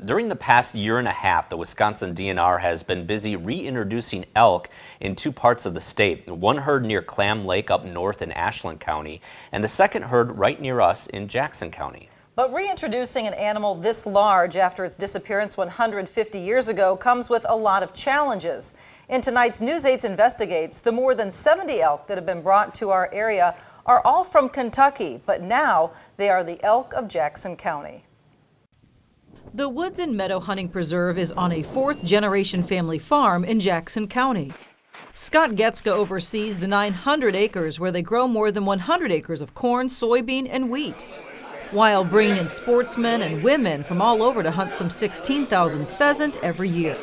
During the past year and a half, the Wisconsin DNR has been busy reintroducing elk in two parts of the state. One herd near Clam Lake up north in Ashland County, and the second herd right near us in Jackson County. But reintroducing an animal this large after its disappearance 150 years ago comes with a lot of challenges. In tonight's News 8's Investigates, the more than 70 elk that have been brought to our area are all from Kentucky, but now they are the elk of Jackson County. The Woods and Meadow Hunting Preserve is on a fourth-generation family farm in Jackson County. Scott Getska oversees the 900 acres where they grow more than 100 acres of corn, soybean, and wheat, while bringing in sportsmen and women from all over to hunt some 16,000 pheasant every year.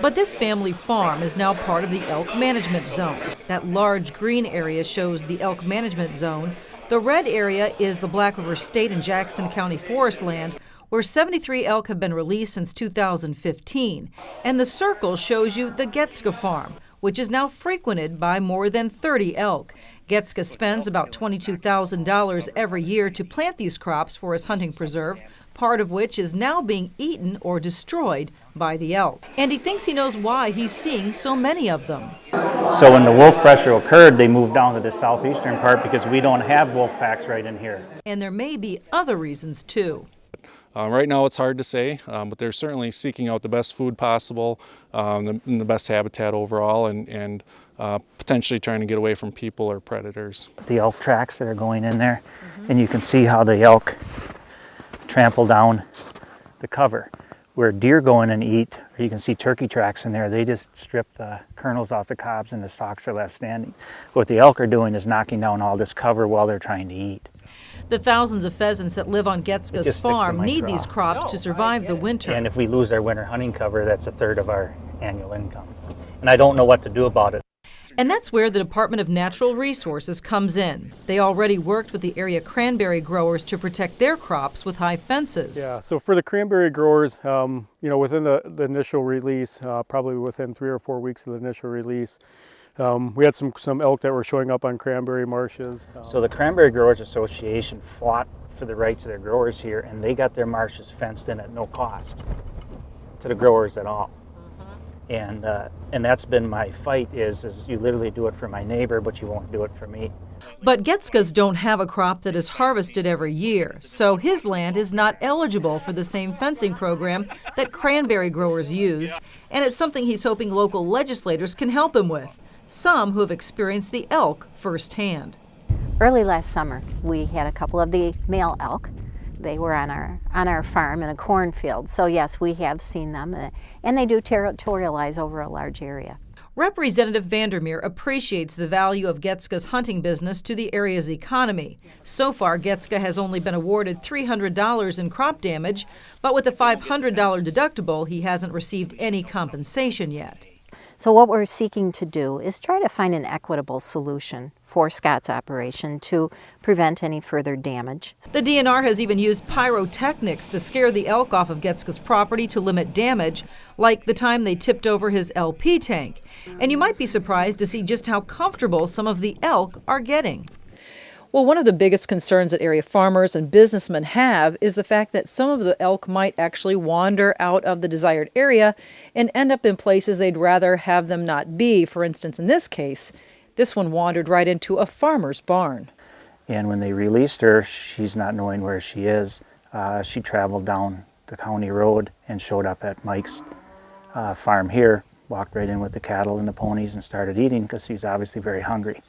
But this family farm is now part of the elk management zone. That large green area shows the elk management zone. The red area is the Black River State and Jackson County forest land, where 73 elk have been released since 2015. And the circle shows you the Getska farm, which is now frequented by more than 30 elk. Getska spends about $22,000 every year to plant these crops for his hunting preserve, part of which is now being eaten or destroyed by the elk. And he thinks he knows why he's seeing so many of them. So when the wolf pressure occurred, they moved down to the southeastern part because we don't have wolf packs right in here. And there may be other reasons too. Right now it's hard to say, but they're certainly seeking out the best food possible, the best habitat overall, and potentially trying to get away from people or predators. The elk tracks that are going in there, and you can see how the elk trample down the cover. Where deer go in and eat, or you can see turkey tracks in there, they just strip the kernels off the cobs and the stalks are left standing. What the elk are doing is knocking down all this cover while they're trying to eat. The thousands of pheasants that live on Getska's farm need these crops to survive the winter. And if we lose our winter hunting cover, that's a third of our annual income. And I don't know what to do about it. And that's where the Department of Natural Resources comes in. They already worked with the area cranberry growers to protect their crops with high fences. Yeah, so for the cranberry growers, within the initial release, probably within 3 or 4 weeks of the initial release, we had some elk that were showing up on cranberry marshes. So the Cranberry Growers Association fought for the rights of their growers here, and they got their marshes fenced in at no cost to the growers at all. And that's been my fight is you literally do it for my neighbor, but you won't do it for me. But Getskas don't have a crop that is harvested every year, so his land is not eligible for the same fencing program that cranberry growers used, and it's something he's hoping local legislators can help him with, some who have experienced the elk firsthand. Early last summer, we had a couple of the male elk. They were on our farm in a cornfield, so yes, we have seen them, and they do territorialize over a large area. Representative Vandermeer appreciates the value of Getska's hunting business to the area's economy. So far, Getska has only been awarded $300 in crop damage, but with a $500 deductible, he hasn't received any compensation yet. So what we're seeking to do is try to find an equitable solution for Scott's operation to prevent any further damage. The DNR has even used pyrotechnics to scare the elk off of Getska's property to limit damage, like the time they tipped over his LP tank. And you might be surprised to see just how comfortable some of the elk are getting. Well, one of the biggest concerns that area farmers and businessmen have is the fact that some of the elk might actually wander out of the desired area and end up in places they'd rather have them not be. For instance, in this case, this one wandered right into a farmer's barn. And when they released her, she's not knowing where she is. She traveled down the county road and showed up at Mike's farm here, walked right in with the cattle and the ponies and started eating because she's obviously very hungry.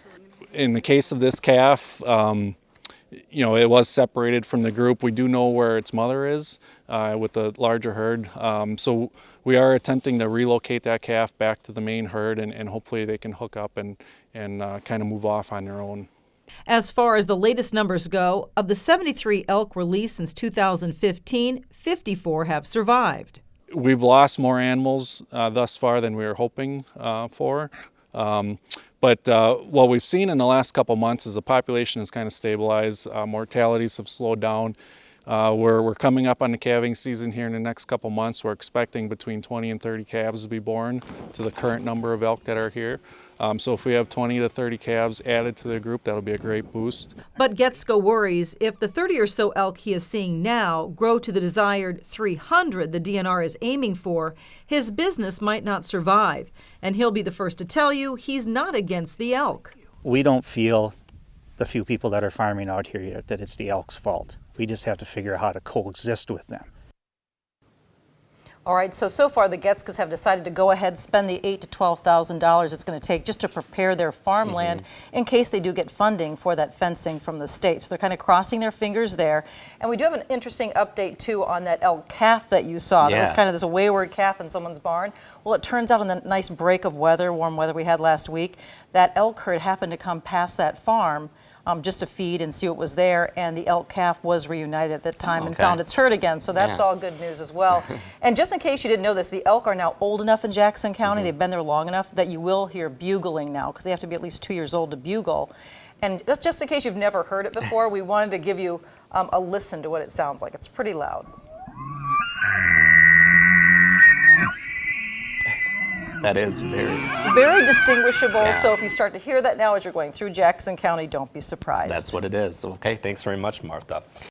In the case of this calf, it was separated from the group. We do know where its mother is with the larger herd. So we are attempting to relocate that calf back to the main herd, and hopefully they can hook up and kind of move off on their own. As far as the latest numbers go, of the 73 elk released since 2015, 54 have survived. We've lost more animals thus far than we were hoping for. But what we've seen in the last couple months is the population has kind of stabilized. Mortalities have slowed down. We're coming up on the calving season here in the next couple months. We're expecting between 20 and 30 calves to be born to the current number of elk that are here. So if we have 20 to 30 calves added to the group, that'll be a great boost. But Getsko worries if the 30 or so elk he is seeing now grow to the desired 300 the DNR is aiming for, his business might not survive. And he'll be the first to tell you he's not against the elk. We don't feel, the few people that are farming out here yet, that it's the elk's fault. We just have to figure out how to coexist with them. All right, so far the Getskas have decided to go ahead, spend the $8,000 to $12,000 it's going to take just to prepare their farmland in case they do get funding for that fencing from the state. So they're kind of crossing their fingers there. And we do have an interesting update too on that elk calf that you saw. That was kind of this wayward calf in someone's barn. Well, it turns out in the nice break of weather, warm weather we had last week, that elk herd happened to come past that farm just to feed and see what was there, and the elk calf was reunited at that time and found its herd again, so that's all good news as well. And just in case you didn't know this, the elk are now old enough in Jackson County, they've been there long enough that you will hear bugling now, because they have to be at least 2 years old to bugle. And just in case you've never heard it before, we wanted to give you a listen to what it sounds like. It's pretty loud. That is very distinguishable. So if you start to hear that now as you're going through Jackson County, don't be surprised. That's what it is. Okay, thanks very much, Martha.